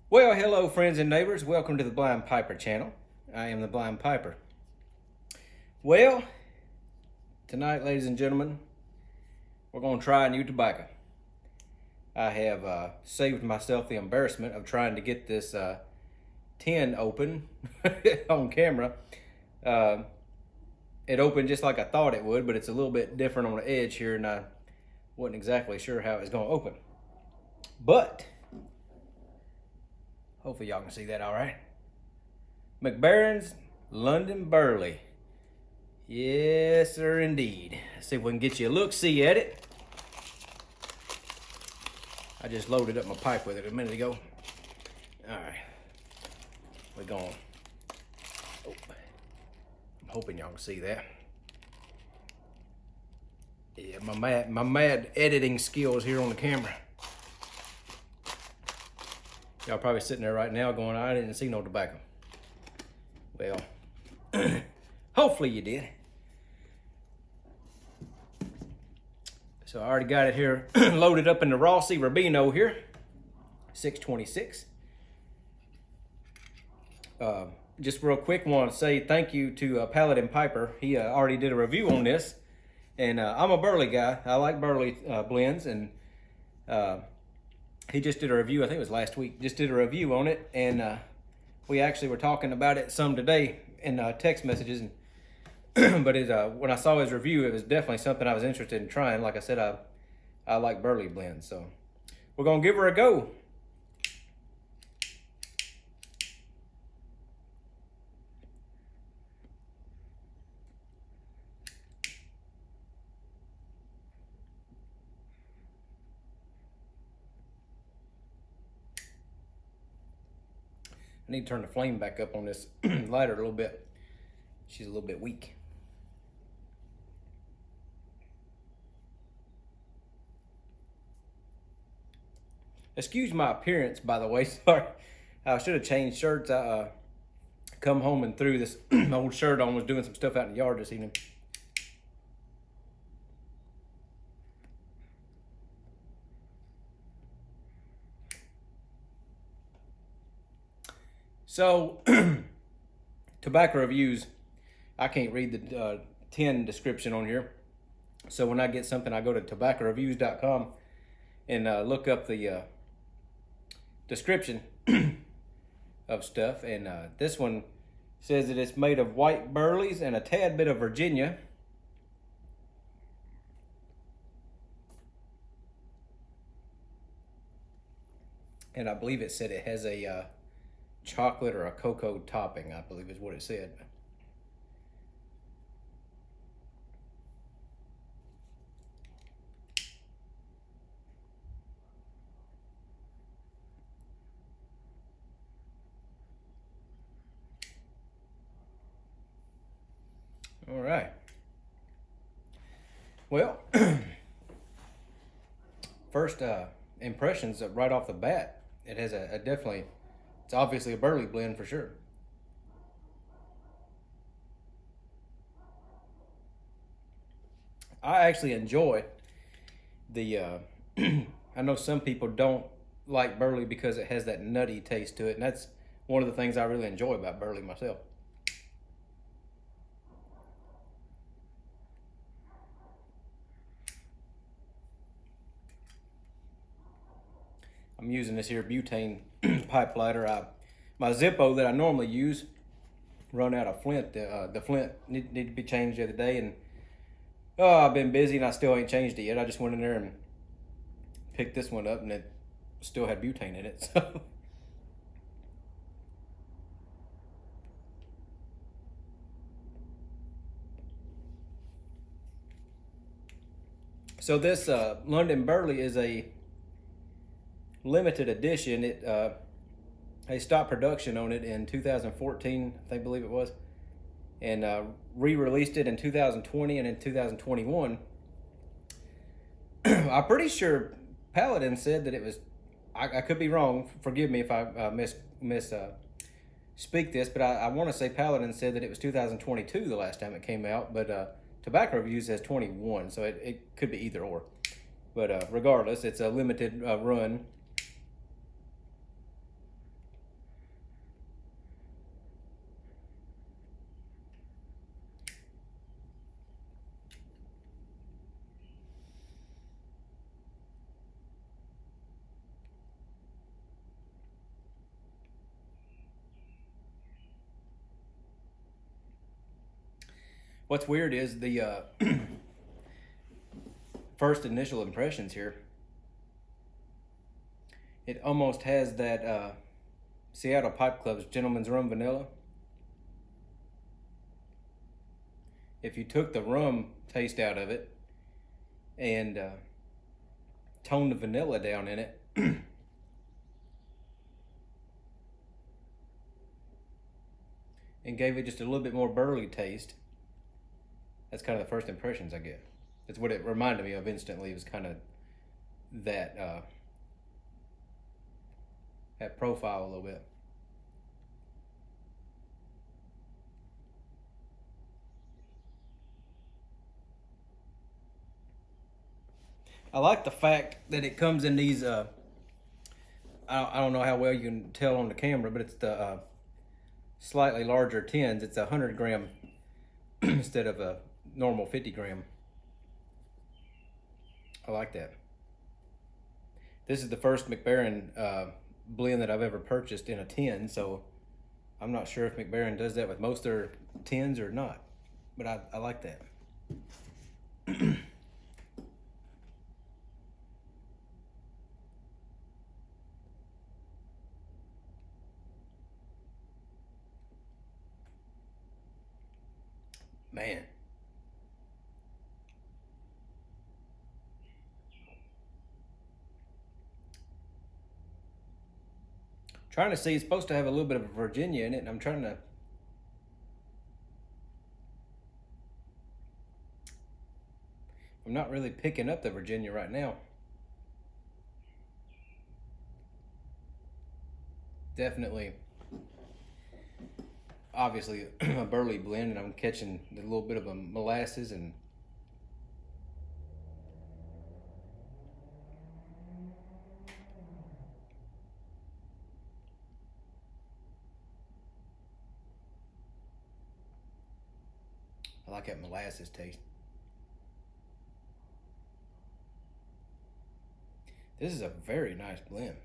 Well, hello friends and neighbors. Welcome to the Blind Piper channel. I am the Blind Piper. Well, tonight, ladies and gentlemen, we're going to try a new tobacco. I have saved myself the embarrassment of trying to get this tin open on camera. It opened just like I thought it would, but it's a little bit different on the edge here, and I wasn't exactly sure how it was going to open. But hopefully y'all can see that all right. McBaron's London Burley. Yes, sir, indeed. Let's see if we can get you a look-see at it. I just loaded up my pipe with it a minute ago. All right, we're going. Oh, I'm hoping y'all can see that. Yeah, my mad editing skills here on the camera. Y'all probably sitting there right now going, I didn't see no tobacco. Well, hopefully you did. So I already got it here loaded up in the Rossi Rubino here, 626. Just real quick, want to say thank you to Paladin Piper. He already did a review on this, and I'm a Burley guy. I like Burley blends, and he just did a review. I think it was last week. Just did a review on it, and we actually were talking about it some today in text messages. And but when I saw his review, it was definitely something I was interested in trying. Like I said, I like Burley blends, so we're gonna give her a go. I need to turn the flame back up on this lighter a little bit. She's a little bit weak. Excuse my appearance, by the way. Sorry, I should have changed shirts. I come home and threw this old shirt on. Was doing some stuff out in the yard this evening. So, tobacco reviews. I can't read the tin description on here. So when I get something, I go to tobaccoreviews.com and look up the description of stuff. And this one says that it's made of white Burleys and a tad bit of Virginia. And I believe it said it has a chocolate or a cocoa topping, I believe is what it said. All right. Well, first impressions right off the bat, it has a definitely, it's obviously a Burley blend for sure. I actually enjoy the, I know some people don't like Burley because it has that nutty taste to it, and that's one of the things I really enjoy about Burley myself. I'm using this here butane pipe lighter. My Zippo that I normally use run out of flint. The flint need to be changed the other day, and I've been busy and I still ain't changed it yet. I just went in there and picked this one up, and it still had butane in it. So this London Burley is a limited edition. They stopped production on it in 2014, I believe it was, and re-released it in 2020 and in 2021. I'm pretty sure Paladin said that it was, I could be wrong, forgive me if I speak this, but I want to say Paladin said that it was 2022 the last time it came out, but Tobacco Reviews says 21, so it could be either or. But regardless, it's a limited run. What's weird is the first initial impressions here. It almost has that Seattle Pipe Club's Gentleman's Rum Vanilla. If you took the rum taste out of it and toned the vanilla down in it, and gave it just a little bit more burley taste, that's kind of the first impressions I get. That's what it reminded me of instantly. It was kind of that that profile a little bit. I like the fact that it comes in these. I don't know how well you can tell on the camera, but it's the slightly larger tins. It's 100 gram instead of a normal 50 gram. I like that. This is the first McBaron blend that I've ever purchased in a tin, so I'm not sure if McBaron does that with most of their tins or not, but I like that. Man. Trying to see, it's supposed to have a little bit of Virginia in it, and I'm trying to. I'm not really picking up the Virginia right now. Definitely, obviously, a Burley blend, and I'm catching a little bit of a molasses and. I like that molasses taste. This is a very nice blend.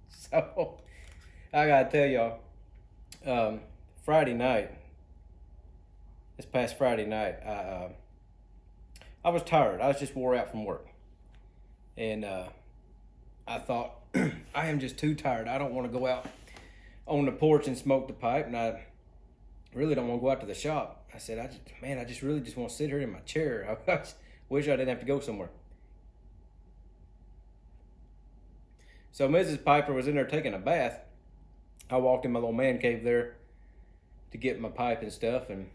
So, I gotta tell y'all, Friday night, this past Friday night, I was tired. I was just wore out from work. And I thought, I am just too tired. I don't want to go out on the porch and smoke the pipe, and I really don't want to go out to the shop. I said, I just really just want to sit here in my chair. I wish I didn't have to go somewhere. So Mrs. Piper was in there taking a bath. I walked in my little man cave there to get my pipe and stuff, and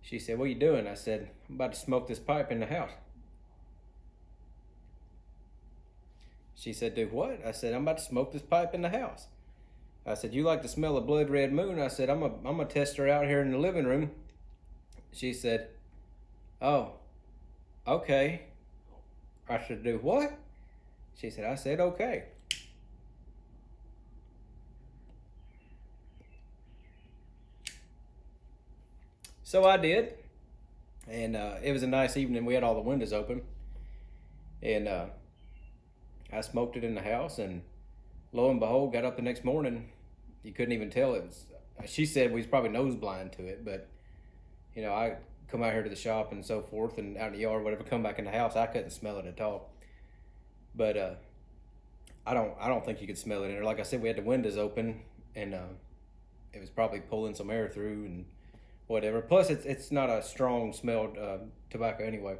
she said, "What are you doing?" I said, "I'm about to smoke this pipe in the house." She said, "Do what?" I said, "I'm about to smoke this pipe in the house." I said, "You like the smell of blood red moon?" I said, I'm a test her out here in the living room." She said, "Oh, okay." I said, "Do what?" She said, "I said, okay." So I did, and it was a nice evening. We had all the windows open, and I smoked it in the house, and lo and behold, got up the next morning. You couldn't even tell it was. She said we was probably nose blind to it, but you know, I come out here to the shop and so forth, and out in the yard, whatever. Come back in the house, I couldn't smell it at all. But I don't think you could smell it in there. Like I said, we had the windows open, and it was probably pulling some air through and whatever. Plus, it's not a strong smelled tobacco anyway.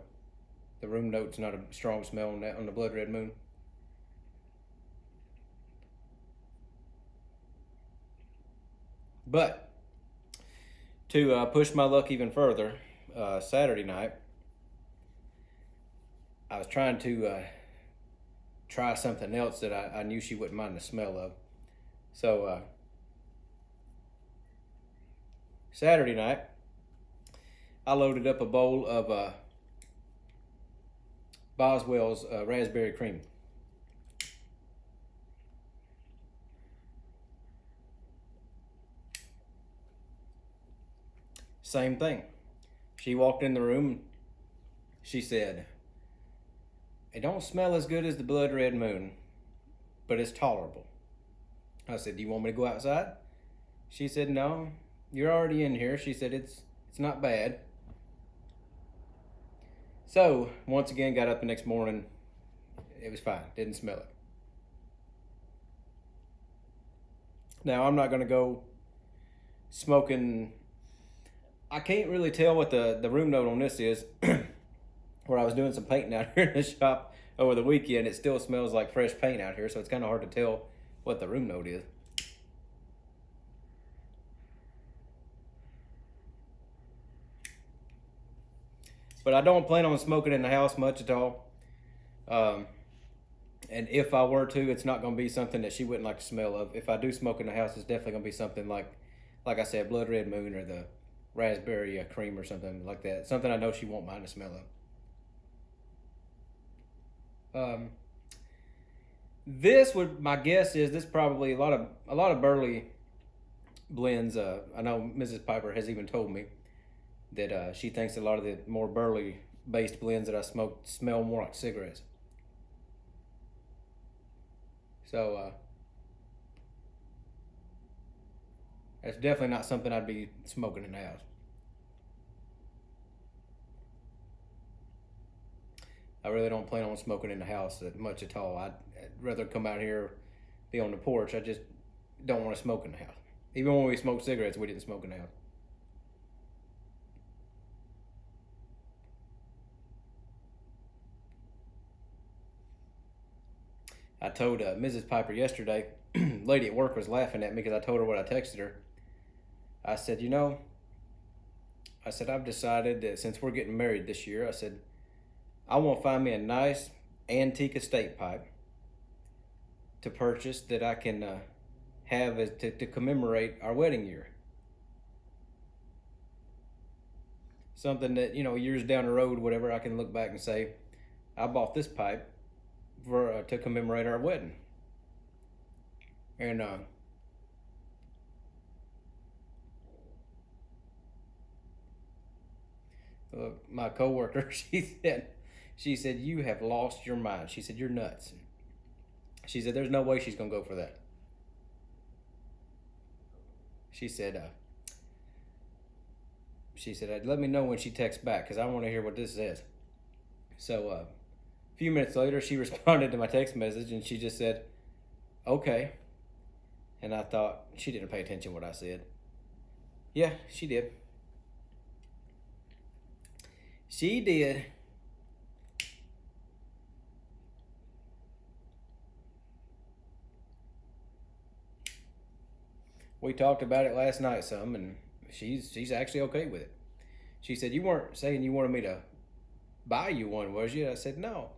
The room note's not a strong smell on the blood red moon. But to push my luck even further, Saturday night, I was trying to try something else that I knew she wouldn't mind the smell of. So Saturday night, I loaded up a bowl of Boswell's raspberry cream. Same thing. She walked in the room. She said, "It don't smell as good as the blood red moon." but it's tolerable. I said, do you want me to go outside? She said, no, you're already in here. She said, it's not bad. So, once again, got up the next morning. It was fine. Didn't smell it. Now, I'm not going to go smoking. I can't really tell what the room note on this is. Where I was doing some painting out here in the shop over the weekend, it still smells like fresh paint out here, so it's kind of hard to tell what the room note is. But I don't plan on smoking in the house much at all. And if I were to, it's not going to be something that she wouldn't like the smell of. If I do smoke in the house, it's definitely going to be something like I said, Blood Red Moon or the raspberry cream or something like that. Something I know she won't mind the smell of. This would, my guess is, this probably a lot of Burley blends. I know Mrs. Piper has even told me that she thinks a lot of the more Burley based blends that I smoke smell more like cigarettes. So that's definitely not something I'd be smoking in the house. I really don't plan on smoking in the house much at all. I'd rather come out here, be on the porch. I just don't want to smoke in the house. Even when we smoked cigarettes, we didn't smoke in the house. I told Mrs. Piper yesterday, lady at work was laughing at me because I told her what I texted her. I said, I've decided that since we're getting married this year, I said, I want to find me a nice antique estate pipe to purchase that I can have to commemorate our wedding year. Something that, years down the road, whatever, I can look back and say, I bought this pipe to commemorate our wedding. And my coworker, she said, you have lost your mind. She said, you're nuts. She said, there's no way she's gonna go for that. She said, let me know when she texts back because I want to hear what this says. So a few minutes later, she responded to my text message and she just said, okay. And I thought, she didn't pay attention to what I said. Yeah, she did. She did. We talked about it last night some, and she's actually okay with it. She said, you weren't saying you wanted me to buy you one, was you? I said, no.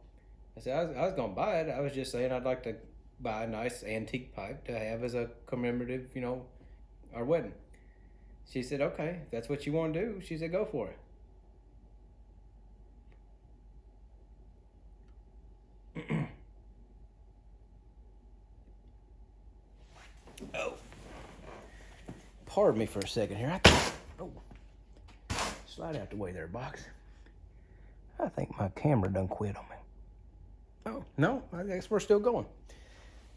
I said, I was going to buy it. I was just saying I'd like to buy a nice antique pipe to have as a commemorative, our wedding. She said, okay, if that's what you want to do. She said, go for it. Oh. Pardon me for a second here. Slide out the way there, box. I think my camera done quit on me. Oh, no, I guess we're still going.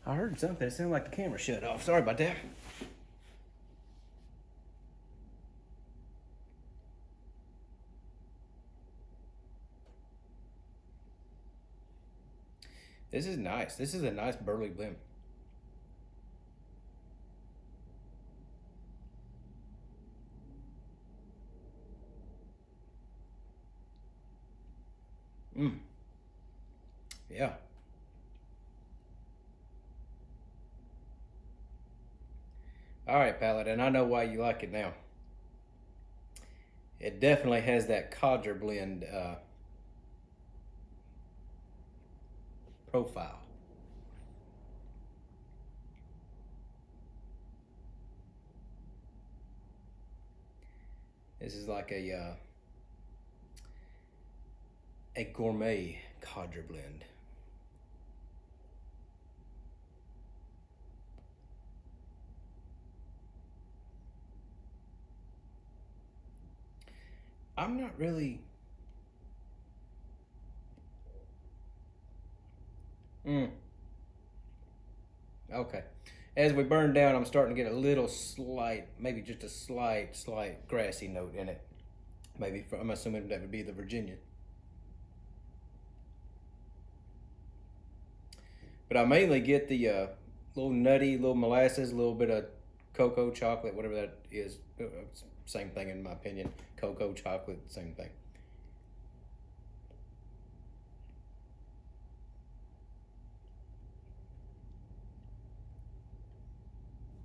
I heard something. It sounded like the camera shut off. Sorry about that. This is nice. This is a nice Burley blend. Yeah. All right, Paladin, I know why you like it now. It definitely has that codger blend profile. This is like a gourmet codger blend. I'm not really. Okay. As we burn down, I'm starting to get a little slight, maybe just a slight grassy note in it. Maybe, I'm assuming that would be the Virginia. But I mainly get the little nutty, little molasses, a little bit of cocoa, chocolate, whatever that is. Same thing in my opinion. Cocoa, chocolate, same thing.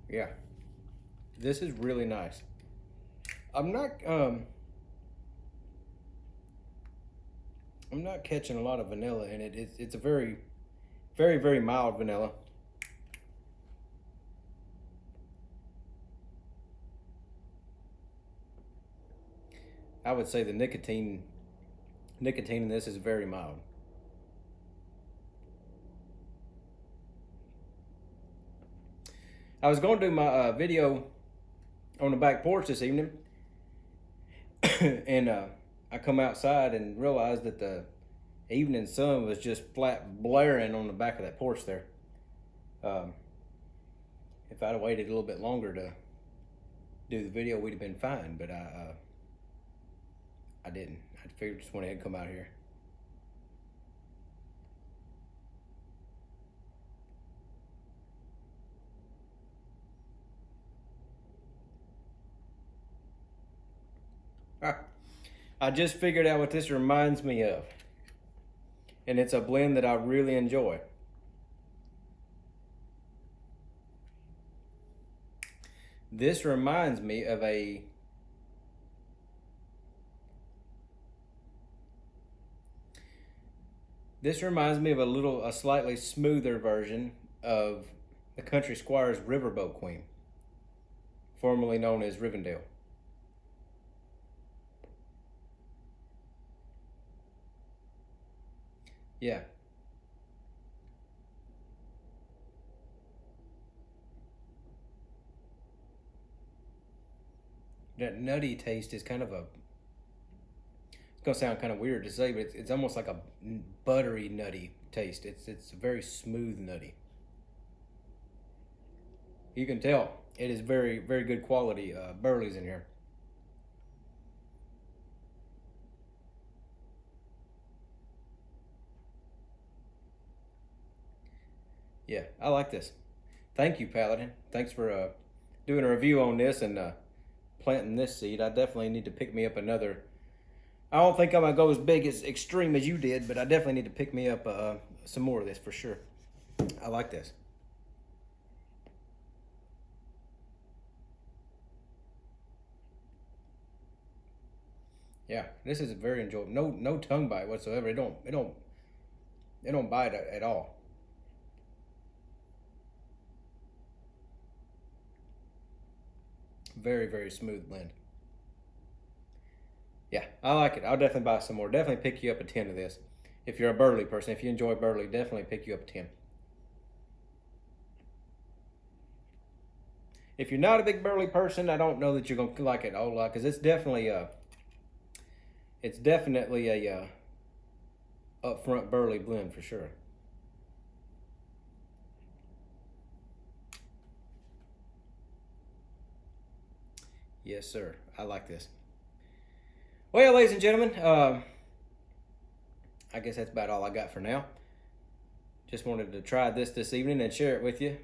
Yeah. This is really nice. I'm not catching a lot of vanilla in it. It's a very, very mild vanilla. I would say the nicotine in this is very mild. I was going to do my video on the back porch this evening, and I come outside and realized that the evening sun was just flat blaring on the back of that porch there. If I'd have waited a little bit longer to do the video, we'd have been fine, but I didn't. I figured just went ahead and come out here. I just figured out what this reminds me of. And it's a blend that I really enjoy. This reminds me of a a slightly smoother version of the Country Squire's Riverboat Queen, formerly known as Rivendell. Yeah. That nutty taste is kind of a, it's gonna sound kind of weird to say, but it's almost like a buttery nutty taste. It's very smooth nutty. You can tell it is very good quality Burley's in here. Yeah, I like this. Thank you, Paladin. Thanks for doing a review on this and planting this seed. I definitely need to pick me up another. I don't think I'm gonna go as big as extreme as you did, but I definitely need to pick me up some more of this for sure. I like this. Yeah, this is very enjoyable. No tongue bite whatsoever. It don't bite at all. Very smooth blend. Yeah, I like it. I'll definitely buy some more. Definitely pick you up a 10 of this. If you're a Burley person, if you enjoy Burley, definitely pick you up a 10. If you're not a big Burley person, I don't know that you're gonna like it a whole lot because it's definitely a upfront Burley blend for sure. Yes, sir. I like this. Well, ladies and gentlemen, I guess that's about all I got for now. Just wanted to try this evening and share it with you.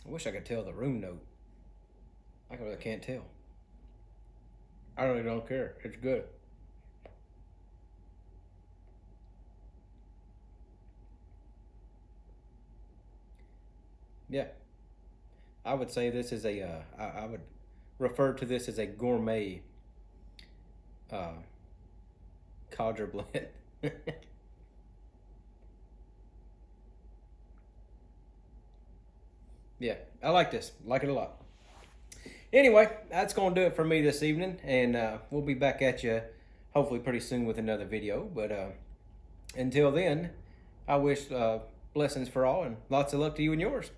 I wish I could tell the room note. I really can't tell. I really don't care. It's good. Yeah. I would say this is I would refer to this as a gourmet codger blend. Yeah, I like this. Like it a lot. Anyway, that's going to do it for me this evening, and we'll be back at you hopefully pretty soon with another video. But until then, I wish blessings for all and lots of luck to you and yours.